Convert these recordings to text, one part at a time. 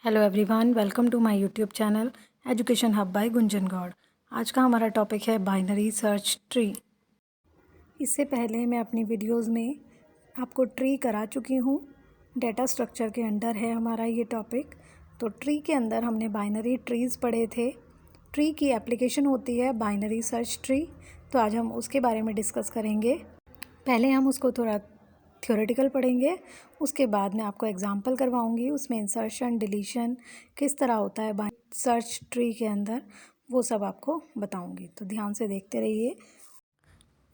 Hello everyone, welcome to my YouTube channel education hub by Gunjan Gaur. आज का हमारा topic है बाइनरी सर्च ट्री। इससे पहले मैं अपनी वीडियोस में आपको ट्री करा चुकी हूँ। डेटा स्ट्रक्चर के अंडर है हमारा ये टॉपिक। तो ट्री के अंदर हमने बाइनरी ट्रीज़ पढ़े थे। ट्री की एप्लीकेशन होती है बाइनरी सर्च ट्री, तो आज हम उसके बारे में डिस्कस करेंगे। पहले हम उसको थोड़ा थ्योरेटिकल पढ़ेंगे, उसके बाद मैं आपको एग्जांपल करवाऊंगी। उसमें इंसर्शन डिलीशन किस तरह होता है सर्च ट्री के अंदर, वो सब आपको बताऊंगी। तो ध्यान से देखते रहिए।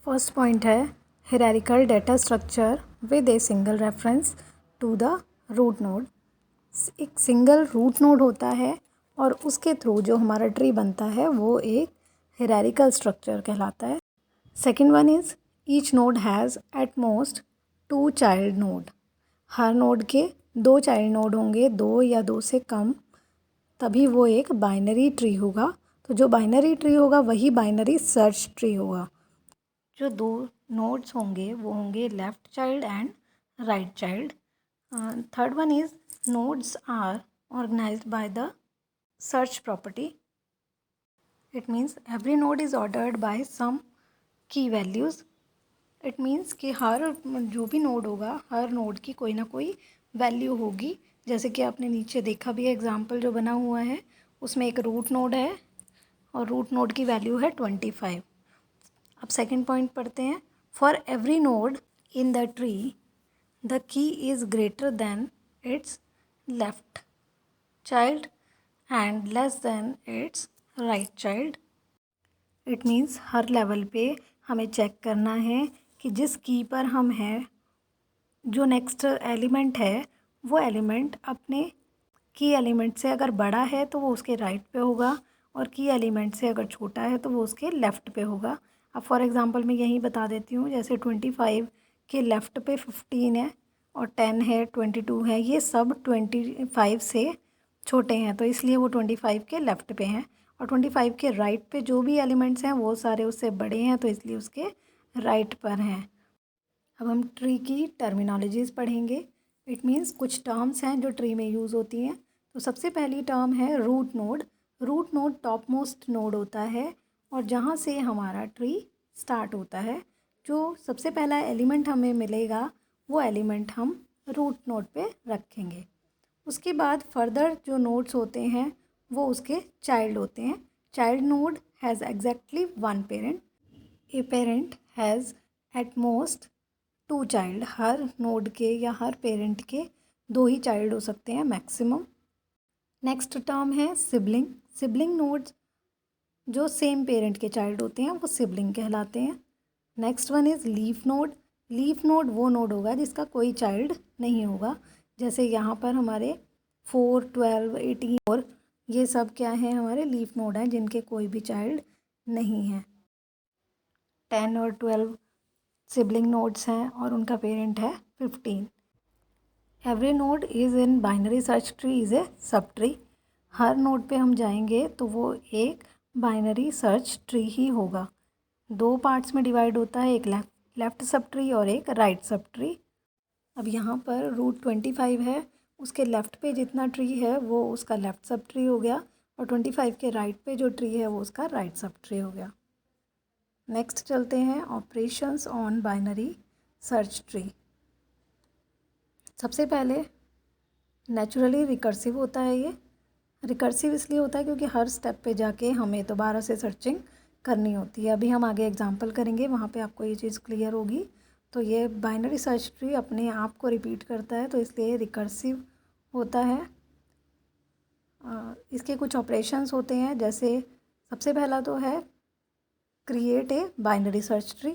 फर्स्ट पॉइंट है hierarchical data structure with a single reference to the root node. एक सिंगल रूट नोड होता है और उसके थ्रू जो हमारा ट्री बनता है वो एक हायरार्किकल स्ट्रक्चर कहलाता है। Second one is each node has at most 2 child node. Her node के 2 चाइल्ड नोड होंगे, 2 या 2 से कम, तभी वो एक बाइनरी ट्री होगा। तो जो बाइनरी ट्री होगा वही बाइनरी सर्च ट्री होगा। जो 2 नोड्स होंगे वो होंगे left child and right child. Third one is nodes are organised by the search property. It means every node is ordered by some key values. It means कि हर जो भी node होगा, हर node की कोई ना कोई वैल्यू होगी। जैसे कि आपने नीचे देखा भी है एग्जाम्पल जो बना हुआ है, उसमें एक रूट नोड है और रूट नोड की वैल्यू है 25। अब सेकंड पॉइंट पढ़ते हैं। For every node in the tree the key is greater than it's left child and less than it's right child. It means her level पे हमें check करना है कि जिस की पर हम हैं, जो नेक्स्ट एलिमेंट है वो एलिमेंट अपने की एलिमेंट से अगर बड़ा है तो वो उसके राइट पे होगा, और की एलिमेंट से अगर छोटा है तो वो उसके लेफ़्ट पे होगा। अब फॉर एग्ज़ाम्पल मैं यही बता देती हूँ, जैसे 25 के लेफ़्ट पे 15 है और 10 है, 22 है, ये सब 25 से छोटे हैं, तो इसलिए वो 25 के लेफ़्ट पे हैं। और 25 के राइट पे जो भी एलिमेंट्स हैं वो सारे उससे बड़े हैं, तो इसलिए उसके राइट पर हैं। अब हम ट्री की टर्मिनोलॉजीज़ पढ़ेंगे। इट मीन्स कुछ टर्म्स हैं जो ट्री में यूज़ होती हैं। तो सबसे पहली टर्म है root node. Root node top most node होता है और जहाँ से हमारा ट्री स्टार्ट होता है। जो सबसे पहला एलिमेंट हमें मिलेगा वो एलिमेंट हम रूट नोड पे रखेंगे। उसके बाद फर्दर जो नोड्स होते हैं वो उसके चाइल्ड होते हैं। Child node has exactly 1 parent. A parent has at most 2 child. Her node के या हर पेरेंट के 2 ही चाइल्ड हो सकते हैं मैक्सिमम। नेक्स्ट टर्म है सिबलिंग। सिबलिंग नोड्स जो सेम पेरेंट के चाइल्ड होते हैं वो सिबलिंग कहलाते हैं। Next one is leaf node. Leaf node वो नोड होगा जिसका कोई चाइल्ड नहीं होगा। जैसे यहाँ पर हमारे 4, 12, 18 और ये सब क्या हैं, हमारे लीफ नोड हैं जिनके कोई भी चाइल्ड नहीं है। 10 और 12 सिबलिंग नोड्स हैं और उनका पेरेंट है 15। Every node is in binary search tree is a sub tree. Her node पे हम जाएंगे तो वो एक बाइनरी सर्च ट्री ही होगा। 2 पार्ट्स में डिवाइड होता है, एक लेफ़्ट सब ट्री और एक राइट सब ट्री। अब यहाँ पर रूट 25 है, उसके लेफ़्ट पे जितना ट्री है वो उसका लेफ़्ट सब ट्री हो गया, और 25 के राइट पे जो ट्री है वो उसका राइट सब ट्री हो गया। नेक्स्ट चलते हैं operations on binary search tree. सबसे पहले नेचुरली रिकर्सिव होता है। ये रिकर्सिव इसलिए होता है क्योंकि हर स्टेप पे जाके हमें दोबारा से सर्चिंग करनी होती है। अभी हम आगे एग्जांपल करेंगे, वहाँ पे आपको ये चीज़ क्लियर होगी। तो ये बाइनरी सर्च ट्री अपने आप को रिपीट करता है, तो इसलिए रिकर्सिव होता है। इसके कुछ ऑपरेशंस होते हैं, जैसे सबसे पहला तो है create a binary search tree.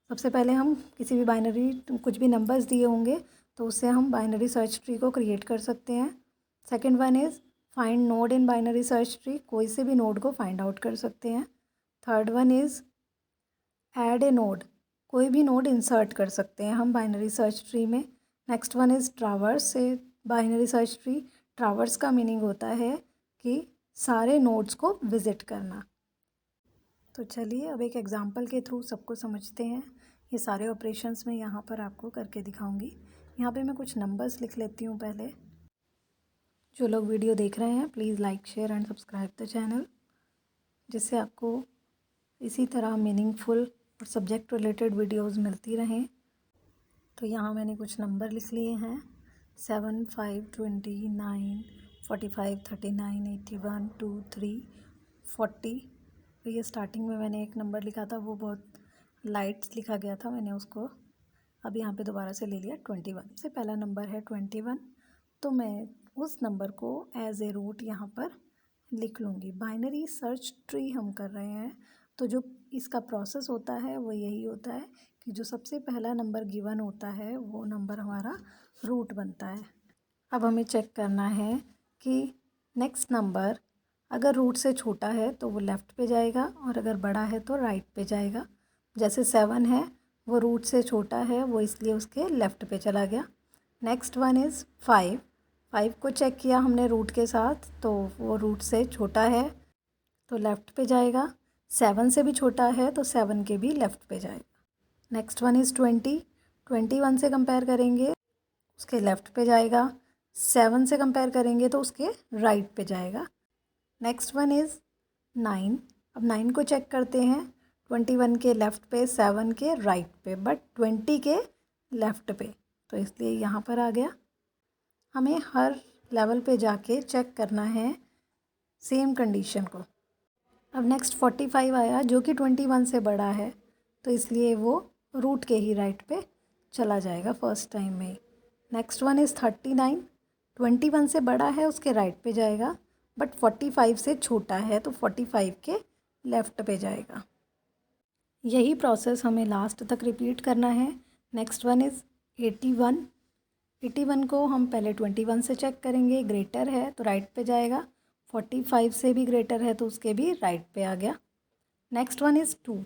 सबसे पहले हम किसी भी बाइनरी, कुछ भी नंबर्स दिए होंगे तो उससे हम बाइनरी सर्च ट्री को क्रिएट कर सकते हैं। Second one is find node in binary search tree. कोई से भी नोड को फाइंड आउट कर सकते हैं। Third one is add a node. कोई भी नोड इंसर्ट कर सकते हैं हम बाइनरी सर्च ट्री में। Next one is traverse a binary search tree. Traverse का मीनिंग होता है कि सारे नोड्स को विज़िट करना। तो चलिए अब एक एग्जांपल के थ्रू सबको समझते हैं। ये सारे ऑपरेशंस मैं यहाँ पर आपको करके दिखाऊंगी। यहाँ पे मैं कुछ नंबर्स लिख लेती हूँ पहले। जो लोग वीडियो देख रहे हैं please like share and subscribe the channel, जिससे आपको इसी तरह मीनिंगफुल और सब्जेक्ट रिलेटेड वीडियोस मिलती रहें। तो यहाँ मैंने कुछ नंबर लिख लिए हैं 7, 5, 29, 45, 39, 81, 2, 3, 40। तो ये स्टार्टिंग में मैंने एक नंबर लिखा था, वो बहुत लाइट्स लिखा गया था, मैंने उसको अब यहाँ पे दोबारा से ले लिया 21 से। पहला नंबर है 21, तो मैं उस नंबर को एज ए रूट यहाँ पर लिख लूँगी। बाइनरी सर्च ट्री हम कर रहे हैं, तो जो इसका प्रोसेस होता है वो यही होता है कि जो सबसे पहला नंबर गिवन होता है वो नंबर हमारा रूट बनता है। अब हमें चेक करना है कि नेक्स्ट नंबर अगर रूट से छोटा है तो वो लेफ़्ट पे जाएगा और अगर बड़ा है तो राइट पे जाएगा। जैसे 7 है, वो रूट से छोटा है, वो इसलिए उसके लेफ़्ट पे चला गया। Next one is 5। 5 को चेक किया हमने रूट के साथ, तो वो रूट से छोटा है तो लेफ़्ट पे जाएगा। 7 से भी छोटा है तो 7 के भी लेफ़्ट पे जाएगा। Next one is 20। 21 से कंपेयर करेंगे उसके लेफ़्ट पे जाएगा। 7 से कंपेयर करेंगे तो उसके राइट पे जाएगा। Next one is 9। अब 9 को चेक करते हैं 21 के लेफ़्ट पे, 7 के राइट पे, बट 20 के लेफ़्ट पे, तो इसलिए यहाँ पर आ गया। हमें हर लेवल पे जाके चेक करना है सेम कंडीशन को। अब नेक्स्ट 45 आया जो कि 21 से बड़ा है, तो इसलिए वो रूट के ही राइट पे चला जाएगा फर्स्ट टाइम में। Next one is 39। 21 से बड़ा है, उसके राइट पे जाएगा, बट 45 से छोटा है तो 45 के लेफ़्ट पे जाएगा। यही प्रोसेस हमें लास्ट तक रिपीट करना है। Next one is 81। 81 को हम पहले 21 से चेक करेंगे, ग्रेटर है तो राइट पे जाएगा। 45 से भी ग्रेटर है तो उसके भी राइट पे आ गया। Next one is 2।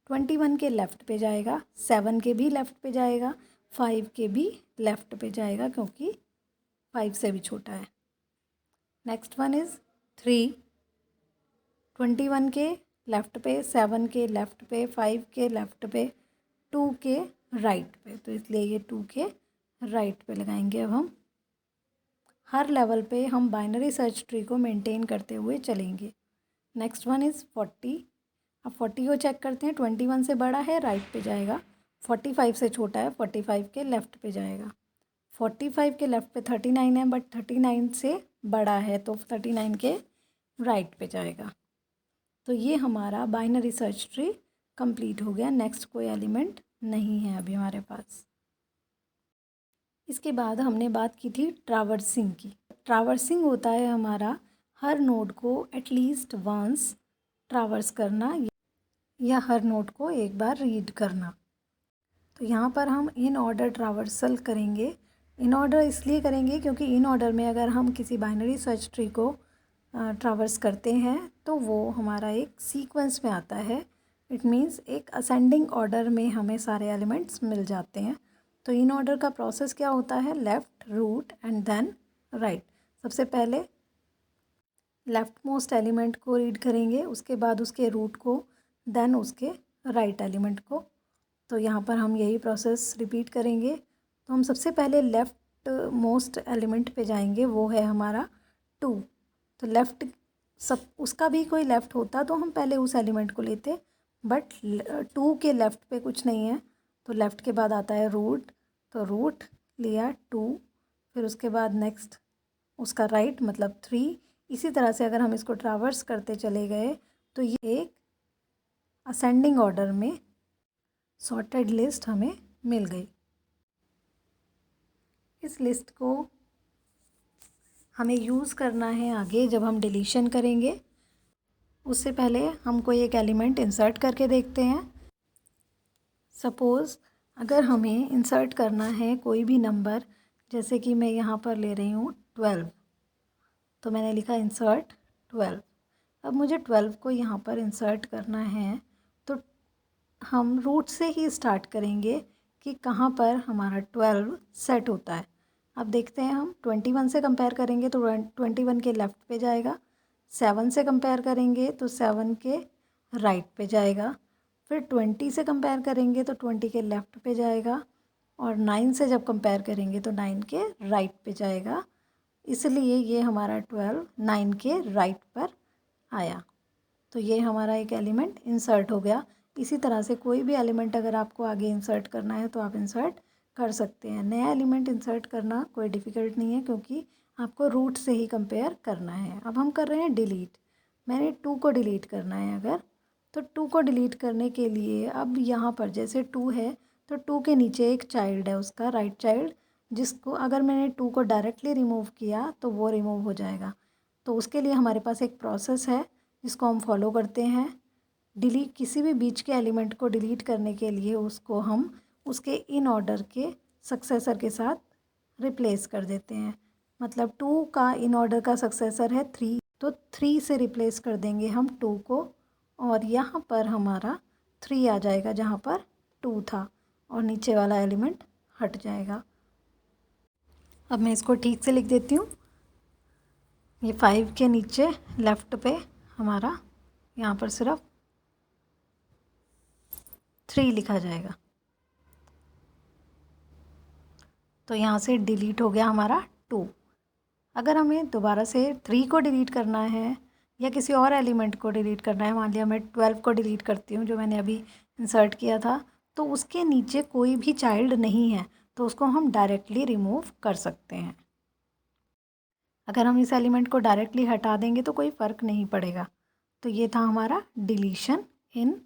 21 के लेफ़्ट पे जाएगा, 7 के भी लेफ़्ट पे जाएगा, 5 के भी लेफ़्ट पे जाएगा क्योंकि 5 से भी छोटा है। Next one is 3। 21 के लेफ़्ट पे, 7 के लेफ़्ट पे, 5 के लेफ़्ट पे, 2 के राइट पे, तो इसलिए ये 2 के राइट पे लगाएंगे। अब हम हर लेवल पे हम बाइनरी सर्च ट्री को मेंटेन करते हुए चलेंगे। Next one is 40। अब 40 को चेक करते हैं, 21 से बड़ा है राइट पे जाएगा, 45 से छोटा है 45 के लेफ़्ट पे जाएगा। 45 के लेफ़्ट पे 39 है, बट 39 से बड़ा है तो 39 के राइट पे जाएगा। तो ये हमारा बाइनरी सर्च ट्री कंप्लीट हो गया। नेक्स्ट कोई एलिमेंट नहीं है अभी हमारे पास। इसके बाद हमने बात की थी ट्रैवर्सिंग की। ट्रैवर्सिंग होता है हमारा हर नोड को एटलीस्ट वंस ट्रैवर्स करना या हर नोड को एक बार रीड करना। तो यहाँ पर हम इन ऑर्डर ट्रैवर्सल करेंगे। इन ऑर्डर इसलिए करेंगे क्योंकि इन ऑर्डर में अगर हम किसी बाइनरी सर्च ट्री को ट्रैवर्स करते हैं तो वो हमारा एक सीक्वेंस में आता है। इट मीन्स एक असेंडिंग ऑर्डर में हमें सारे एलिमेंट्स मिल जाते हैं। तो इन ऑर्डर का प्रोसेस क्या होता है, left, root and then right. सबसे पहले लेफ़्ट मोस्ट एलिमेंट को रीड करेंगे, उसके बाद उसके रूट को, देन उसके राइट एलिमेंट को। तो यहाँ पर हम यही प्रोसेस रिपीट करेंगे। तो हम सबसे पहले लेफ़्ट मोस्ट एलिमेंट पे जाएंगे, वो है हमारा 2। तो लेफ़्ट सब उसका भी कोई लेफ़्ट होता तो हम पहले उस एलिमेंट को लेते, बट 2 के लेफ़्ट पे कुछ नहीं है, तो लेफ़्ट के बाद आता है रूट, तो रूट लिया 2, फिर उसके बाद नेक्स्ट उसका राइट मतलब 3। इसी तरह से अगर हम इसको ट्रैवर्स करते चले गए तो ये एक असेंडिंग ऑर्डर में सॉर्टेड लिस्ट हमें मिल गई। इस लिस्ट को हमें यूज़ करना है आगे जब हम डिलीशन करेंगे। उससे पहले हम कोई एक एलिमेंट इंसर्ट करके देखते हैं। सपोज़ अगर हमें इंसर्ट करना है कोई भी नंबर, जैसे कि मैं यहाँ पर ले रही हूँ 12, तो मैंने लिखा इंसर्ट 12। अब मुझे 12 को यहाँ पर इंसर्ट करना है, तो हम रूट से ही स्टार्ट करेंगे कि कहाँ पर हमारा 12 सेट होता है। अब देखते हैं, हम 21 से कंपेयर करेंगे तो 21 के लेफ़्ट पे जाएगा, 7 से कंपेयर करेंगे तो 7 के राइट पे जाएगा, फिर 20 से कंपेयर करेंगे तो 20 के लेफ़्ट पे जाएगा, और 9 से जब कंपेयर करेंगे तो 9 के राइट पे जाएगा। इसलिए ये हमारा 12 9 के राइट पर आया। तो ये हमारा एक एलिमेंट इंसर्ट हो गया। इसी तरह से कोई भी एलिमेंट अगर आपको आगे इंसर्ट करना है तो आप इंसर्ट कर सकते हैं। नया एलिमेंट इंसर्ट करना कोई डिफ़िकल्ट नहीं है, क्योंकि आपको रूट से ही कंपेयर करना है। अब हम कर रहे हैं डिलीट। मैंने 2 को डिलीट करना है अगर, तो 2 को डिलीट करने के लिए अब यहाँ पर जैसे 2 है तो 2 के नीचे एक चाइल्ड है, उसका राइट चाइल्ड, जिसको अगर मैंने 2 को डायरेक्टली रिमूव किया तो वो रिमूव हो जाएगा। तो उसके लिए हमारे पास एक प्रोसेस है जिसको हम फॉलो करते हैं। डिलीट किसी भी बीच के एलिमेंट को डिलीट करने के लिए उसको हम उसके इन ऑर्डर के सक्सेसर के साथ रिप्लेस कर देते हैं। मतलब 2 का इन ऑर्डर का सक्सेसर है 3, तो 3 से रिप्लेस कर देंगे हम 2 को, और यहाँ पर हमारा 3 आ जाएगा जहाँ पर 2 था, और नीचे वाला एलिमेंट हट जाएगा। अब मैं इसको ठीक से लिख देती हूँ। ये 5 के नीचे लेफ़्ट पे हमारा यहाँ पर सिर्फ 3 लिखा जाएगा। तो यहाँ से डिलीट हो गया हमारा 2। अगर हमें दोबारा से 3 को डिलीट करना है या किसी और एलिमेंट को डिलीट करना है, मान लिया मैं 12 को डिलीट करती हूँ जो मैंने अभी इंसर्ट किया था, तो उसके नीचे कोई भी चाइल्ड नहीं है, तो उसको हम डायरेक्टली रिमूव कर सकते हैं। अगर हम इस एलिमेंट को डायरेक्टली हटा देंगे तो कोई फ़र्क नहीं पड़ेगा। तो ये था हमारा deletion in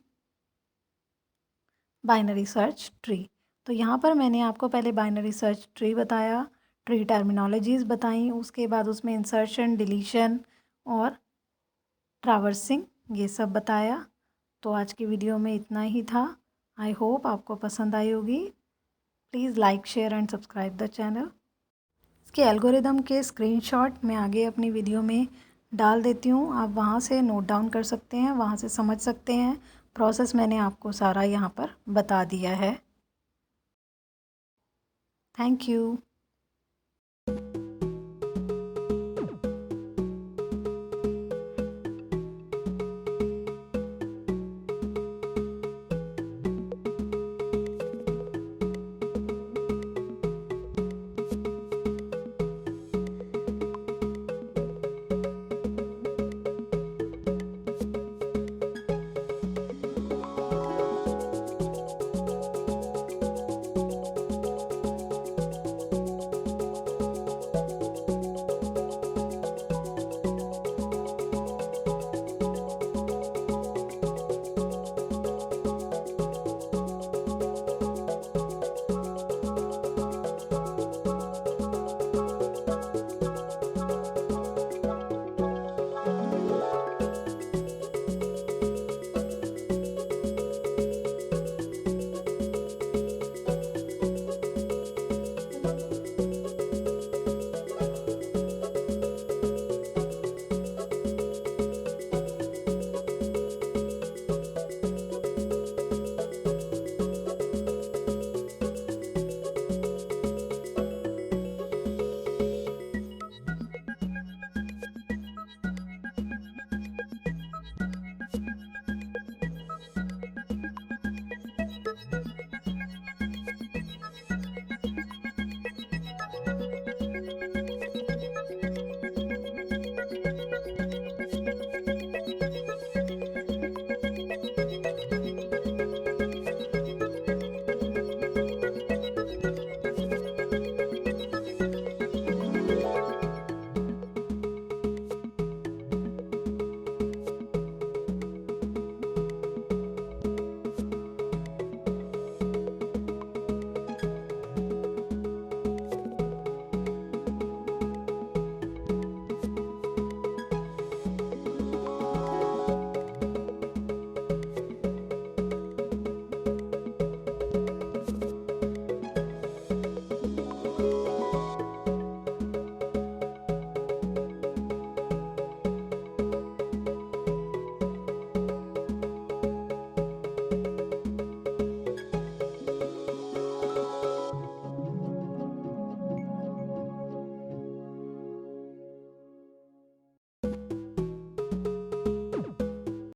binary search tree. तो यहाँ पर मैंने आपको पहले बाइनरी सर्च ट्री बताया, ट्री टर्मिनोलॉजीज़ बताई, उसके बाद उसमें इंसर्शन, डिलीशन और ट्रैवर्सिंग ये सब बताया। तो आज की वीडियो में इतना ही था। आई होप आपको पसंद आई होगी। Please like, share and subscribe the channel. इसके एल्गोरिदम के स्क्रीनशॉट मैं आगे अपनी वीडियो में डाल देती हूँ, आप वहाँ से नोट डाउन कर सकते हैं, वहाँ से समझ सकते हैं। प्रोसेस मैंने आपको सारा यहाँ पर बता दिया है। Thank you.